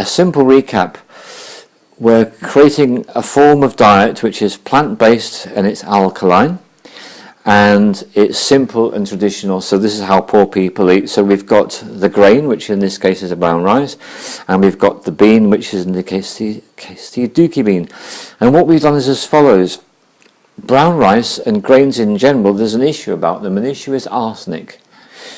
a simple recap. We're creating a form of diet which is plant-based and it's alkaline. And it's simple and traditional, so this is how poor people eat. So we've got the grain, which in this case is a brown rice, and we've got the bean, which is in the case the dookie bean. And what we've done is as follows. Brown rice and grains in general, there's an issue about them. An issue is arsenic.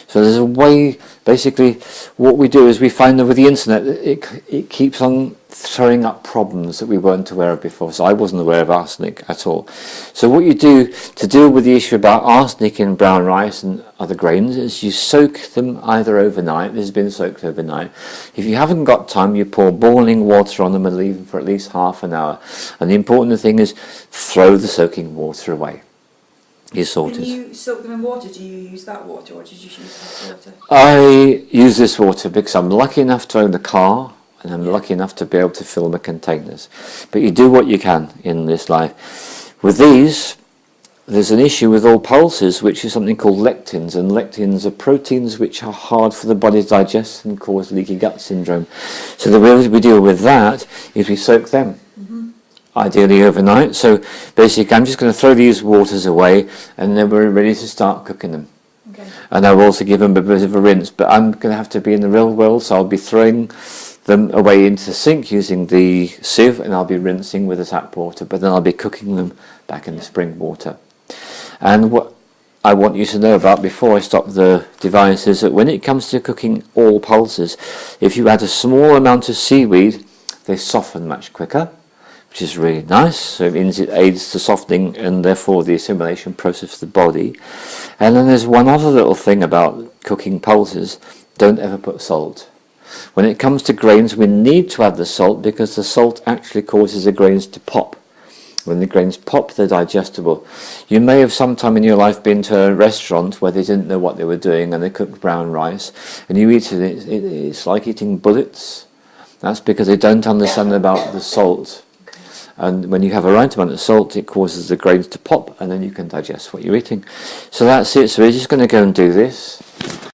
So there's a way, basically, what we do is we find that with the internet, it keeps on throwing up problems that we weren't aware of before. So I wasn't aware of arsenic at all. So what you do to deal with the issue about arsenic in brown rice and other grains is you soak them either overnight. This has been soaked overnight. If you haven't got time, you pour boiling water on them and leave them for at least half an hour. And the important thing is throw the soaking water away. You're sorted. When you soak them in water, do you use that water or did you use this water? I use this water because I'm lucky enough to own a car and I'm lucky enough to be able to fill my containers. But you do what you can in this life. With these, there's an issue with all pulses, which is something called lectins, and lectins are proteins which are hard for the body to digest and cause leaky gut syndrome. So the way we deal with that is we soak them. Ideally overnight. So basically I'm just going to throw these waters away and then we're ready to start cooking them. Okay. And I'll also give them a bit of a rinse, but I'm going to have to be in the real world, so I'll be throwing them away into the sink using the sieve and I'll be rinsing with the tap water, but then I'll be cooking them back in the spring water. And what I want you to know about before I stop the device is that when it comes to cooking all pulses, if you add a small amount of seaweed, they soften much quicker, which is really nice. So it means it aids the softening and therefore the assimilation process of the body. And then there's one other little thing about cooking pulses. Don't ever put salt. When it comes to grains, we need to add the salt because the salt actually causes the grains to pop. When the grains pop, they're digestible. You may have sometime in your life been to a restaurant where they didn't know what they were doing and they cooked brown rice and you eat it, it's like eating bullets. That's because they don't understand about the salt. And when you have a right amount of salt, it causes the grains to pop and then you can digest what you're eating. So that's it. So we're just going to go and do this.